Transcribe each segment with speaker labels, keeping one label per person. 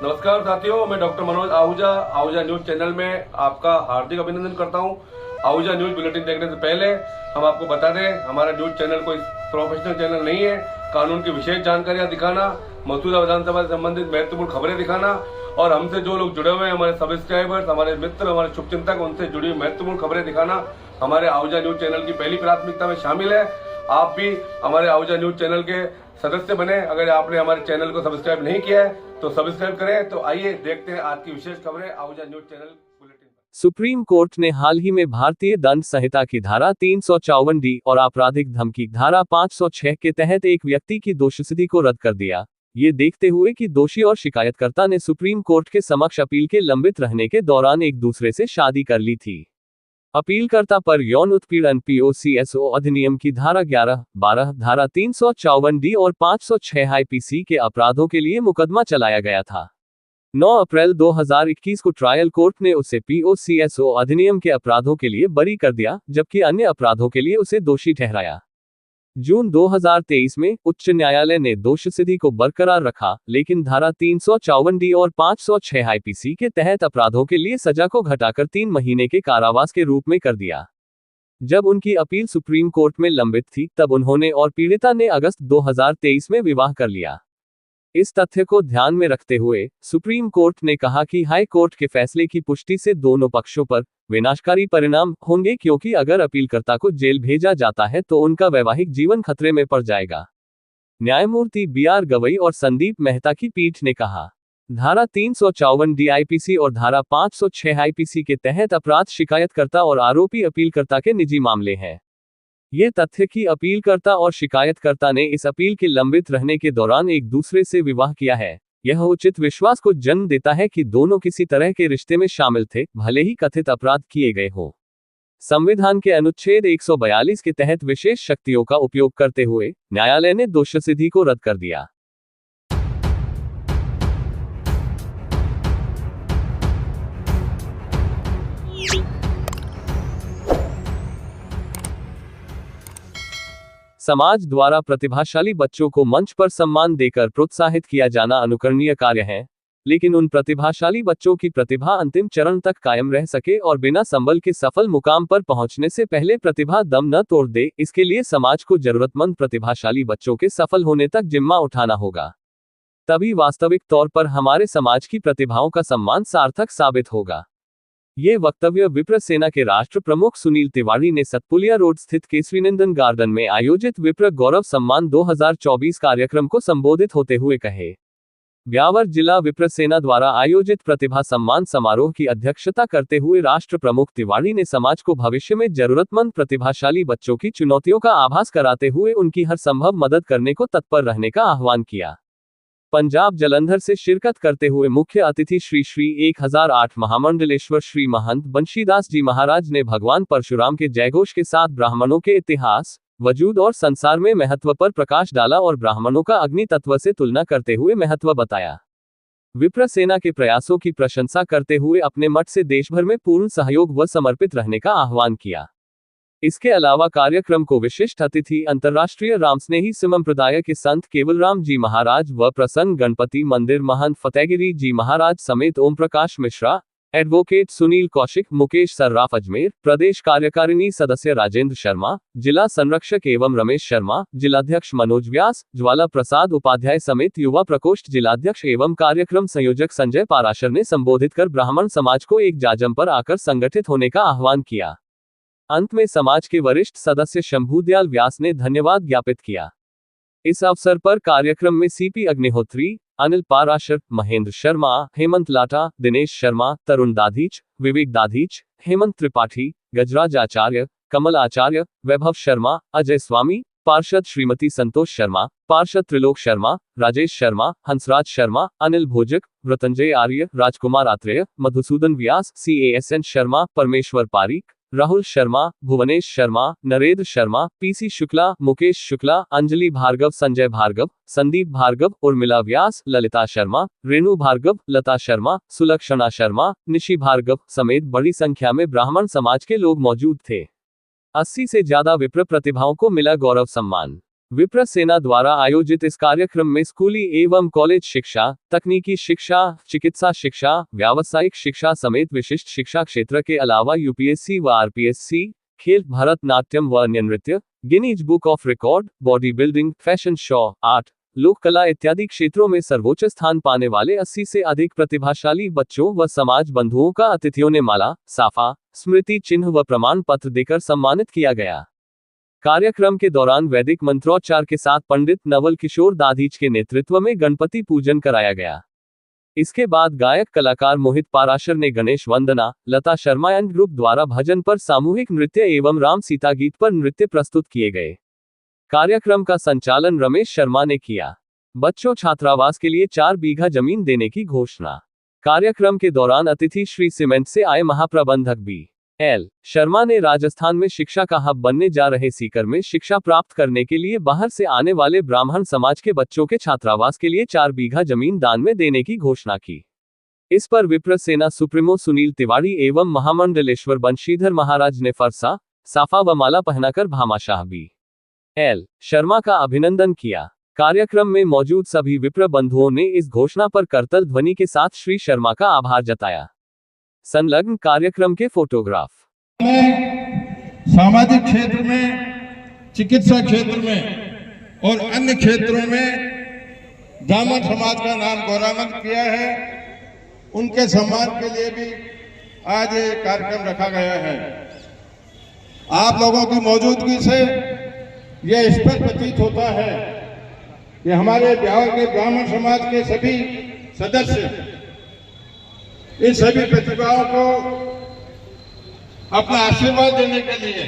Speaker 1: नमस्कार साथियों, मैं doctor Manoj Ahuja Ahuja news channel में आपका हार्दिक अभिनंदन करता हूं। आहूजा न्यूज बुलेटिन देखने से पहले हम आपको बता दें, हमारा न्यूज चैनल कोई प्रोफेशनल चैनल नहीं है। कानून की विशेष जानकारियां दिखाना, मौजूदा विधानसभा से संबंधित महत्वपूर्ण खबरें दिखाना और हमसे जो लोग जुड़े हुए हैं, हमारे सब्सक्राइबर्स, हमारे मित्र, हमारे शुभचिंतक, उनसे जुड़ी हुई महत्वपूर्ण खबरें दिखाना हमारे आहूजा न्यूज चैनल की पहली प्राथमिकता में शामिल है। आप भी हमारे आहूजा न्यूज चैनल के सदस्य बने। अगर आपने हमारे चैनल को सब्सक्राइब नहीं किया है तो सब्सक्राइब करें। तो आइए देखते हैं आज की विशेष खबरें Ahuja news channel bulletin.
Speaker 2: Supreme court ने हाल ही में भारतीय दंड संहिता की धारा 354D और आपराधिक धमकी धारा 506 के तहत एक व्यक्ति की दोषसिद्धि को रद्द कर दिया। ये देखते हुए कि दोषी और शिकायतकर्ता ने सुप्रीम कोर्ट के समक्ष अपील के लंबित रहने के दौरान एक दूसरे से शादी कर ली थी। अपीलकर्ता पर यौन उत्पीड़न POCSO अधिनियम की धारा 11, 12, धारा 354D और 506 IPC के अपराधों के लिए मुकदमा चलाया गया था। 9 अप्रैल 2021 को ट्रायल कोर्ट ने उसे POCSO अधिनियम के अपराधों के लिए बरी कर दिया, जबकि अन्य अपराधों के लिए उसे दोषी ठहराया। जून 2023 में उच्च न्यायालय ने दोषसिद्धि को बरकरार रखा, लेकिन धारा 354D और 506 IPC के तहत अपराधों के लिए सजा को घटाकर 3 महीने के कारावास के रूप में कर दिया। जब उनकी अपील सुप्रीम कोर्ट में लंबित थी, तब उन्होंने और पीड़िता ने अगस्त 2023 में विवाह कर लिया। इस तथ्य को ध्यान में रखते हुए सुप्रीम कोर्ट ने कहा कि हाई कोर्ट के फैसले की पुष्टि से दोनों पक्षों पर विनाशकारी परिणाम होंगे, क्योंकि अगर अपीलकर्ता को जेल भेजा जाता है तो उनका वैवाहिक जीवन खतरे में पड़ जाएगा। न्यायमूर्ति BR गवई और संदीप मेहता की पीठ ने कहा, धारा 354D IPC और धारा 506 IPC के तहत अपराध शिकायतकर्ता और आरोपी अपीलकर्ता के निजी मामले हैं। ये तथ्य कि अपीलकर्ता और शिकायतकर्ता ने इस अपील के लंबित रहने के दौरान एक दूसरे से विवाह किया है, यह उचित विश्वास को जन्म देता है कि दोनों किसी तरह के रिश्ते में शामिल थे, भले ही कथित अपराध किए गए हों। संविधान के अनुच्छेद 142 के तहत विशेष शक्तियों का उपयोग करते हुए न्यायालय ने दोषसिद्धि को रद्द कर दिया। समाज द्वारा प्रतिभाशाली बच्चों को मंच पर सम्मान देकर प्रोत्साहित किया जाना अनुकरणीय कार्य है, लेकिन उन प्रतिभाशाली बच्चों की प्रतिभा अंतिम चरण तक कायम रह सके और बिना संबल के सफल मुकाम पर पहुंचने से पहले प्रतिभा दम न तोड़ दे, इसके लिए समाज को जरूरतमंद प्रतिभाशाली बच्चों के सफल होने तक जिम्मा उठाना होगा। तभी वास्तविक तौर पर हमारे समाज की प्रतिभाओं का सम्मान सार्थक साबित होगा। ये वक्तव्य विप्र सेना के राष्ट्र प्रमुख सुनील तिवारी ने सतपुलिया रोड स्थित केसरीनंदन गार्डन में आयोजित विप्र गौरव सम्मान 2024 कार्यक्रम को संबोधित होते हुए कहे। ब्यावर जिला विप्र सेना द्वारा आयोजित प्रतिभा सम्मान समारोह की अध्यक्षता करते हुए राष्ट्र प्रमुख तिवारी ने समाज को भविष्य में जरूरतमंद प्रतिभाशाली बच्चों की चुनौतियों का आभास कराते हुए उनकी हर संभव मदद करने को तत्पर रहने का आह्वान किया। पंजाब जलंधर से शिरकत करते हुए मुख्य अतिथि श्री 1008 महामंडलेश्वर श्री महंत बंशीदास जी महाराज ने भगवान परशुराम के जयघोष के साथ ब्राह्मणों के इतिहास, वजूद और संसार में महत्व पर प्रकाश डाला और ब्राह्मणों का अग्नि तत्व से तुलना करते हुए महत्व बताया। विप्र सेना के प्रयासों की प्रशंसा करते हुए अपने मठ से देशभर में पूर्ण सहयोग व समर्पित रहने का आह्वान किया। इसके अलावा कार्यक्रम को विशिष्ट अतिथि अंतर्राष्ट्रीय रामस्नेही संप्रदाय के संत केवलराम जी महाराज व प्रसन्न गणपति मंदिर महंत फतेहगिरी जी महाराज समेत ओम प्रकाश मिश्रा, एडवोकेट सुनील कौशिक, मुकेश सर्राफ अजमेर, प्रदेश कार्यकारिणी सदस्य राजेंद्र शर्मा, जिला संरक्षक एवं रमेश शर्मा, जिलाध्यक्ष मनोज व्यास, ज्वाला प्रसाद उपाध्याय समेत युवा प्रकोष्ठ जिलाध्यक्ष एवं कार्यक्रम संयोजक संजय पाराशर ने संबोधित कर ब्राह्मण समाज को एक जाजम पर आकर संगठित होने का आह्वान किया। अंत में समाज के वरिष्ठ सदस्य शंभुदयाल व्यास ने धन्यवाद ज्ञापित किया। इस अवसर पर कार्यक्रम में CP अग्निहोत्री, अनिल पाराशर, महेंद्र शर्मा, हेमंत लाटा, दिनेश शर्मा, तरुण दाधीच, विवेक दाधीच, हेमंत त्रिपाठी, गजराज आचार्य, कमल आचार्य, वैभव शर्मा, अजय स्वामी, पार्षद श्रीमती संतोष शर्मा, पार्षद त्रिलोक शर्मा, राजेश शर्मा, हंसराज शर्मा, अनिल भोजक, व्रतंजय आर्य, राजकुमार आत्रेय, मधुसूदन व्यास, CASN शर्मा, परमेश्वर पारीक, राहुल शर्मा, भुवनेश शर्मा, नरेंद्र शर्मा, PC शुक्ला, मुकेश शुक्ला, अंजलि भार्गव, संजय भार्गव, संदीप भार्गव, उर्मिला व्यास, ललिता शर्मा, रेणु भार्गव, लता शर्मा, सुलक्षणा शर्मा, निशि भार्गव समेत बड़ी संख्या में ब्राह्मण समाज के लोग मौजूद थे। 80 से ज्यादा विप्र प्रतिभाओं को मिला गौरव सम्मान। विप्र सेना द्वारा आयोजित इस कार्यक्रम में स्कूली एवं कॉलेज शिक्षा, तकनीकी शिक्षा, चिकित्सा शिक्षा, व्यावसायिक शिक्षा समेत विशिष्ट शिक्षा क्षेत्र के अलावा यूपीएससी व आरपीएससी, खेल, भरतनाट्यम व अन्य नृत्य, Guinness book of record, body building, fashion show, art, लोक कला इत्यादि क्षेत्रों में सर्वोच्च स्थान पाने वाले 80 से अधिक प्रतिभाशाली बच्चों व समाज बंधुओं का अतिथियों ने माला, साफा, स्मृति चिन्ह व प्रमाण पत्र देकर सम्मानित किया गया। कार्यक्रम के दौरान वैदिक मंत्रोच्चार के साथ पंडित नवल किशोर दाधीच के नेतृत्व में गणपति पूजन कराया गया। इसके बाद गायक कलाकार मोहित पाराशर ने गणेश वंदना, लता शर्मा एंड ग्रुप द्वारा भजन पर सामूहिक नृत्य एवं राम सीता गीत पर नृत्य प्रस्तुत किए गए। कार्यक्रम का संचालन रमेश शर्मा ने किया। बच्चों छात्रावास के लिए 4 बीघा जमीन देने की घोषणा। कार्यक्रम के दौरान अतिथि श्री सीमेंट से आए महाप्रबंधक बी.एल. शर्मा ने राजस्थान में शिक्षा का हब बनने जा रहे सीकर में शिक्षा प्राप्त करने के लिए बाहर से आने वाले ब्राह्मण समाज के बच्चों के छात्रावास के लिए 4 बीघा जमीन दान में देने की घोषणा की। इस पर विप्र सेना सुप्रीमो सुनील तिवारी एवं महामंडलेश्वर बंशीधर महाराज ने फरसा, साफा व माला पहनाकर भामाशाह बी.एल. शर्मा का अभिनंदन किया। कार्यक्रम में मौजूद सभी विप्र बंधुओं ने इस घोषणा पर करतल ध्वनि के साथ श्री शर्मा का आभार जताया। संलग्न कार्यक्रम के फोटोग्राफ।
Speaker 3: सामाजिक क्षेत्र में, चिकित्सा क्षेत्र में और अन्य क्षेत्रों में ब्राह्मण समाज का नाम गौरवान्वित किया है। उनके सम्मान के लिए भी आज ये कार्यक्रम रखा गया है। आप लोगों की मौजूदगी से यह स्पष्ट प्रतीत होता है कि हमारे बिहार के ब्राह्मण समाज के सभी सदस्य इन सभी प्रतिभाओं को अपना आशीर्वाद देने के लिए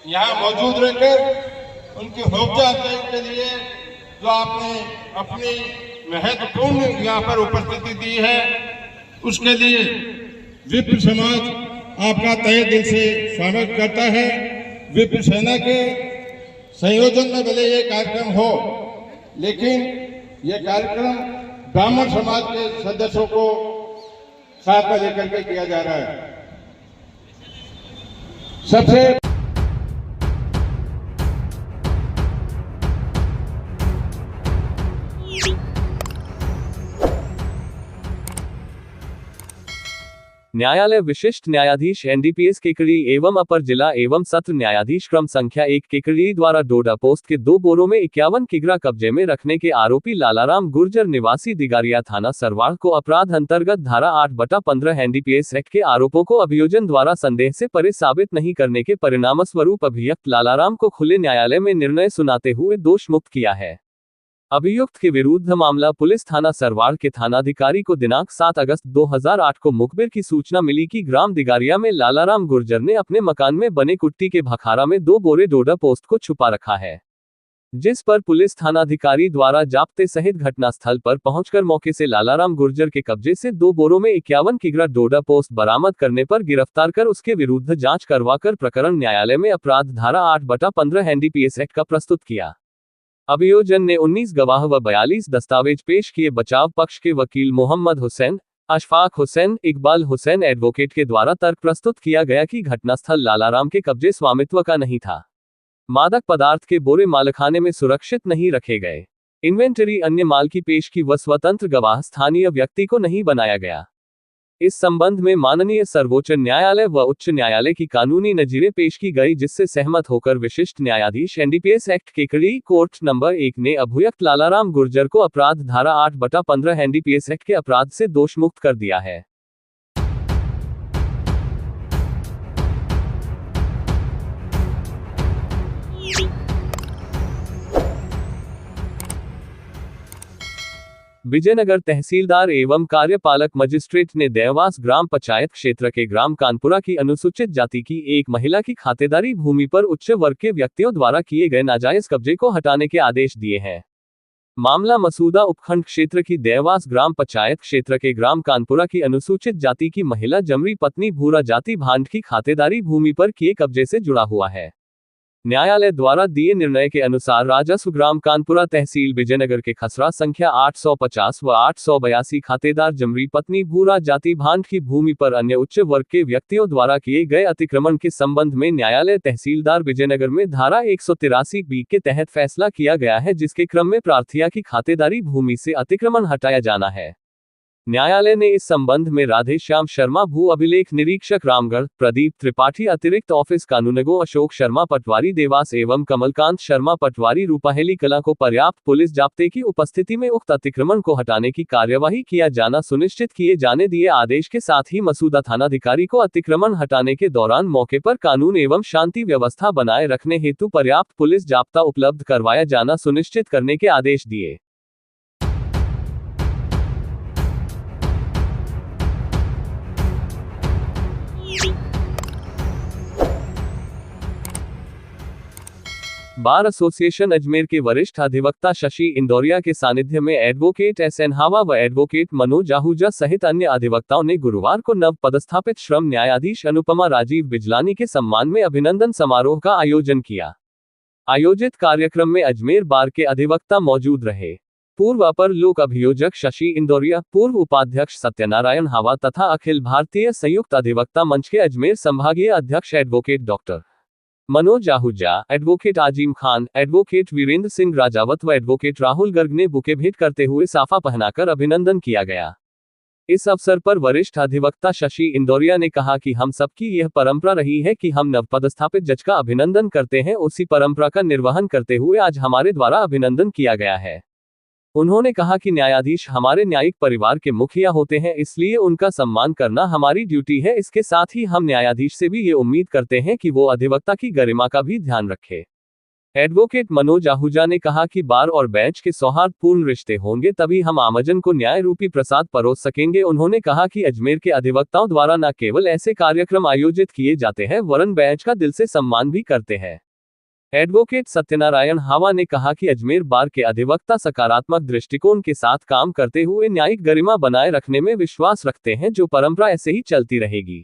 Speaker 3: यहाँ मौजूद रहकर उनकी हौसला अफजाई के लिए जो आपने अपनी महत्वपूर्ण यहाँ पर उपस्थिति दी है, उसके लिए विप्र समाज आपका तहे दिल से स्वागत करता है। विप्र सेना के संयोजन में भले ये कार्यक्रम हो, लेकिन ये कार्यक्रम ब्राह्मण समाज के सदस्यों को साथ में लेकर के किया जा रहा है। सबसे
Speaker 2: न्यायालय विशिष्ट न्यायाधीश एनडीपीएस केकड़ी एवं अपर जिला एवं सत्र न्यायाधीश क्रम संख्या 1 केकड़ी द्वारा डोडा पोस्ट के 2 बोरों में 51 किग्रा कब्जे में रखने के आरोपी लालाराम गुर्जर निवासी दिगारिया थाना सरवाड़ को अपराध अंतर्गत धारा 8/15 एनडीपीएस एक्ट के आरोपों को अभियोजन द्वारा संदेह से परे साबित नहीं करने के परिणामस्वरूप अभियुक्त लालाराम को खुले न्यायालय में निर्णय सुनाते हुए दोष मुक्त किया है। अभियुक्त के विरुद्ध मामला पुलिस थाना सरवाड़ के थानाधिकारी को दिनांक 7 अगस्त 2008 को मुखबिर की सूचना मिली कि ग्राम दिगारिया में लालाराम गुर्जर ने अपने मकान में बने कुट्टी के भखारा में 2 बोरे डोडा पोस्ट को छुपा रखा है, जिस पर पुलिस थानाधिकारी द्वारा जाप्ते सहित घटनास्थल पर पहुंचकर मौके से लालाराम गुर्जर के कब्जे से 2 बोरों में 51 किग्रा डोडा पोस्ट बरामद करने पर गिरफ्तार कर उसके विरुद्ध जांच करवाकर प्रकरण न्यायालय में अपराध धारा 8/15 एनडीपीएस एक्ट का प्रस्तुत किया। अभियोजन ने 19 गवाह व 42 दस्तावेज पेश किए। बचाव पक्ष के वकील मोहम्मद हुसैन, अशफाक हुसैन, इकबाल हुसैन एडवोकेट के द्वारा तर्क प्रस्तुत किया गया कि घटनास्थल लालाराम के कब्जे स्वामित्व का नहीं था। मादक पदार्थ के बोरे मालखाने में सुरक्षित नहीं रखे गए। इन्वेंटरी अन्य माल की पेश की व स्वतंत्र गवाह स्थानीय व्यक्ति को नहीं बनाया गया। इस संबंध में माननीय सर्वोच्च न्यायालय व उच्च न्यायालय की कानूनी नजीरें पेश की गई, जिससे सहमत होकर विशिष्ट न्यायाधीश NDPS act Kekri court number 1 ने अभियुक्त लालाराम गुर्जर को अपराध धारा 8/15 एनडीपीएस एक्ट के अपराध से दोषमुक्त कर दिया है। विजयनगर तहसीलदार एवं कार्यपालक मजिस्ट्रेट ने देवास ग्राम पंचायत क्षेत्र के ग्राम कानपुरा की अनुसूचित जाति की एक महिला की खातेदारी भूमि पर उच्च वर्ग के व्यक्तियों द्वारा किए गए नाजायज कब्जे को हटाने के आदेश दिए हैं। मामला मसूदा उपखंड क्षेत्र की देवास ग्राम पंचायत क्षेत्र के ग्राम कानपुरा की अनुसूचित जाति की महिला जमरी पत्नी भूरा जाति भांड की खातेदारी भूमि पर किए कब्जे से जुड़ा हुआ है। न्यायालय द्वारा दिए निर्णय के अनुसार राजस्व ग्राम कानपुरा तहसील विजयनगर के खसरा संख्या 850 व 882 खातेदार जमरी पत्नी भूरा जाति भांड की भूमि पर अन्य उच्च वर्ग के व्यक्तियों द्वारा किए गए अतिक्रमण के संबंध में न्यायालय तहसीलदार विजयनगर में धारा 183B के तहत फैसला किया गया है, जिसके क्रम में प्रार्थिया की खातेदारी भूमि से अतिक्रमण हटाया जाना है। न्यायालय ने इस संबंध में राधेश्याम शर्मा भू अभिलेख निरीक्षक रामगढ़, प्रदीप त्रिपाठी अतिरिक्त ऑफिस कानूनगो, अशोक शर्मा पटवारी देवास एवं कमलकांत शर्मा पटवारी रूपाहेली कला को पर्याप्त पुलिस जाब्ते की उपस्थिति में उक्त अतिक्रमण को हटाने की कार्यवाही किया जाना सुनिश्चित किए जाने दिए आदेश के साथ ही मसूदा थानाधिकारी को अतिक्रमण हटाने के दौरान मौके पर कानून एवं शांति व्यवस्था बनाए रखने हेतु पर्याप्त पुलिस जाब्ता उपलब्ध करवाया जाना सुनिश्चित करने के आदेश दिए। बार एसोसिएशन अजमेर के वरिष्ठ अधिवक्ता शशि इंदौरिया के सानिध्य में एडवोकेट SN हावा व एडवोकेट मनोज आहूजा सहित अन्य अधिवक्ताओं ने गुरुवार को नव पदस्थापित श्रम न्यायाधीश अनुपमा राजीव बिजलानी के सम्मान में अभिनंदन समारोह का आयोजन किया। आयोजित कार्यक्रम में अजमेर बार के अधिवक्ता मौजूद रहे। पूर्व अपर लोक अभियोजक शशि इंदौरिया, पूर्व उपाध्यक्ष सत्यनारायण हावा तथा अखिल भारतीय संयुक्त अधिवक्ता मंच के अजमेर संभागीय अध्यक्ष advocate doctor Manoj Ahuja, advocate Azim Khan, advocate Virendra Singh Rajawat व एडवोकेट राहुल गर्ग ने बुके भेंट करते हुए साफा पहनाकर अभिनंदन किया गया। इस अवसर पर वरिष्ठ अधिवक्ता शशि इंदौरिया ने कहा कि हम सबकी यह परंपरा रही है कि हम नवपदस्थापित जज का अभिनंदन करते हैं। उसी परंपरा का निर्वहन करते हुए आज हमारे द्वारा अभिनंदन किया गया है। उन्होंने कहा कि न्यायाधीश हमारे न्यायिक परिवार के मुखिया होते हैं, इसलिए उनका सम्मान करना हमारी ड्यूटी है। इसके साथ ही हम न्यायाधीश से भी ये उम्मीद करते हैं कि वो अधिवक्ता की गरिमा का भी ध्यान रखे। एडवोकेट मनोज आहूजा ने कहा कि बार और बेंच के सौहार्दपूर्ण रिश्ते होंगे तभी हम आमजन को न्याय रूपी प्रसाद परोस सकेंगे। उन्होंने कहा कि अजमेर के अधिवक्ताओं द्वारा न केवल ऐसे कार्यक्रम आयोजित किए जाते हैं वरन बेंच का दिल से सम्मान भी करते हैं। एडवोकेट सत्यनारायण हावा ने कहा कि अजमेर बार के अधिवक्ता सकारात्मक दृष्टिकोण के साथ काम करते हुए न्यायिक गरिमा बनाए रखने में विश्वास रखते हैं, जो परंपरा ऐसे ही चलती रहेगी।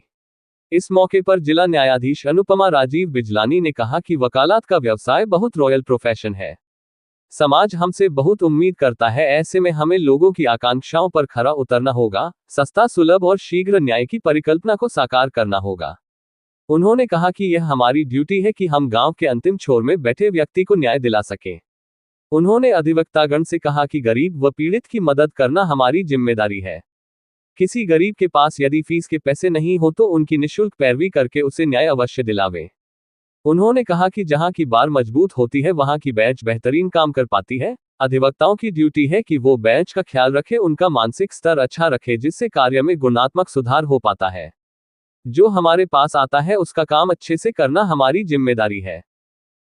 Speaker 2: इस मौके पर जिला न्यायाधीश अनुपमा राजीव बिजलानी ने कहा कि वकालत का व्यवसाय बहुत रॉयल प्रोफेशन है। समाज हमसे बहुत उम्मीद करता है, ऐसे में हमें लोगों की आकांक्षाओं पर खरा उतरना होगा, सस्ता, सुलभ और शीघ्र न्याय की परिकल्पना को साकार करना होगा। उन्होंने कहा कि यह हमारी ड्यूटी है कि हम गांव के अंतिम छोर में बैठे व्यक्ति को न्याय दिला सकें। उन्होंने अधिवक्तागण से कहा कि गरीब व पीड़ित की मदद करना हमारी जिम्मेदारी है। किसी गरीब के पास यदि फीस के पैसे नहीं हो तो उनकी निःशुल्क पैरवी करके उसे न्याय अवश्य दिलावें। उन्होंने कहा कि जहां की बार मजबूत होती है वहां की बेंच बेहतरीन काम कर पाती है। अधिवक्ताओं की ड्यूटी है कि वो बेंच का ख्याल रखे, उनका मानसिक स्तर अच्छा रखे, जिससे कार्य में गुणात्मक सुधार हो पाता है। जो हमारे पास आता है उसका काम अच्छे से करना हमारी जिम्मेदारी है।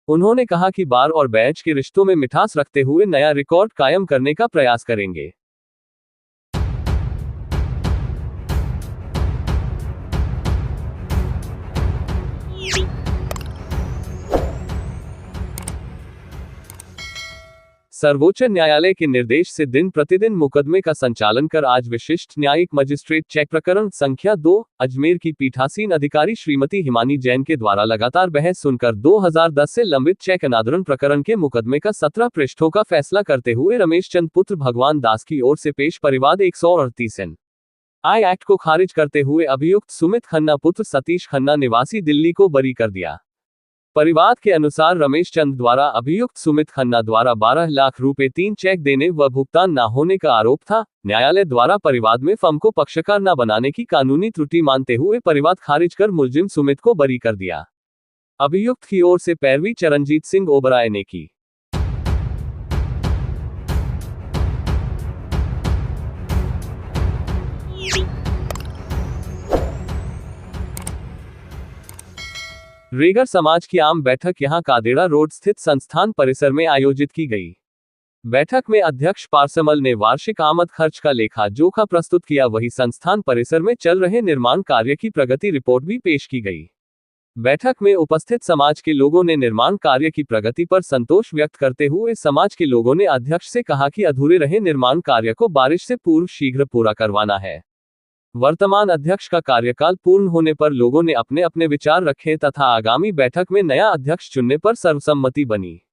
Speaker 2: उन्होंने कहा कि बार और बेंच के रिश्तों में मिठास रखते हुए नया रिकॉर्ड कायम करने का प्रयास करेंगे। सर्वोच्च न्यायालय के निर्देश से दिन प्रतिदिन मुकदमे का संचालन कर आज विशिष्ट न्यायिक मजिस्ट्रेट चेक प्रकरण संख्या 2 अजमेर की पीठासीन अधिकारी श्रीमती हिमानी जैन के द्वारा लगातार बहस सुनकर 2010 से लंबित चेक अनादरण प्रकरण के मुकदमे का 17 पृष्ठों का फैसला करते हुए रमेश चंद पुत्र भगवान दास की ओर से पेश परिवाद 138 NI एक्ट को खारिज करते हुए अभियुक्त सुमित खन्ना पुत्र सतीश खन्ना निवासी दिल्ली को बरी कर दिया। परिवाद के अनुसार रमेश चंद द्वारा अभियुक्त सुमित खन्ना द्वारा 12 लाख रुपए 3 चेक देने व भुगतान न होने का आरोप था। न्यायालय द्वारा परिवाद में फर्म को पक्षकार न बनाने की कानूनी त्रुटि मानते हुए परिवाद खारिज कर मुलजिम सुमित को बरी कर दिया। अभियुक्त की ओर से पैरवी चरणजीत सिंह ओबराय ने की। रेगर समाज की आम बैठक यहां कादेड़ा रोड स्थित संस्थान परिसर में आयोजित की गई। बैठक में अध्यक्ष पारसमल ने वार्षिक आमद खर्च का लेखा जोखा प्रस्तुत किया। वही संस्थान परिसर में चल रहे निर्माण कार्य की प्रगति रिपोर्ट भी पेश की गई। बैठक में उपस्थित समाज के लोगों ने निर्माण कार्य की प्रगति पर संतोष व्यक्त करते हुए समाज के लोगों ने अध्यक्ष से कहा कि अधूरे रहे निर्माण कार्य को बारिश से पूर्व शीघ्र पूरा करवाना है। वर्तमान अध्यक्ष का कार्यकाल पूर्ण होने पर लोगों ने अपने अपने विचार रखे तथा आगामी बैठक में नया अध्यक्ष चुनने पर सर्वसम्मति बनी।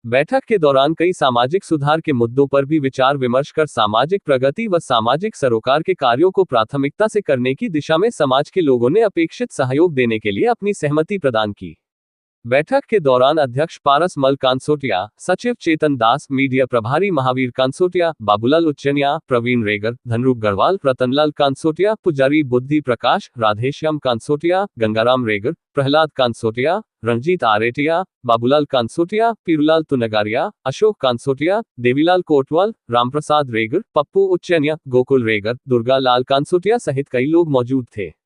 Speaker 2: बैठक के दौरान कई सामाजिक सुधार के मुद्दों पर भी विचार विमर्श कर सामाजिक प्रगति व सामाजिक सरोकार के कार्यों को प्राथमिकता से करने की दिशा में समाज के लोगों ने अपेक्षित सहयोग देने के लिए अपनी सहमति प्रदान की। बैठक के दौरान अध्यक्ष पारस मल कांसोटिया, सचिव चेतन दास, मीडिया प्रभारी महावीर कांसोटिया, बाबूलाल उच्चनिया, प्रवीण रेगर, धनरूप गढ़वाल, रतनलाल कांसोटिया, पुजारी बुद्धि प्रकाश, राधेश्याम कांसोटिया, गंगाराम रेगर, प्रहलाद कांसोटिया, रणजीत आरेटिया, बाबूलाल कांसोटिया, पीरूलाल तुनगारिया, अशोक कांसोटिया, देवीलाल कोटवाल, रामप्रसाद रेगर, पप्पू उच्चनिया, गोकुल रेगर, दुर्गा लाल कांसोटिया सहित कई लोग मौजूद थे।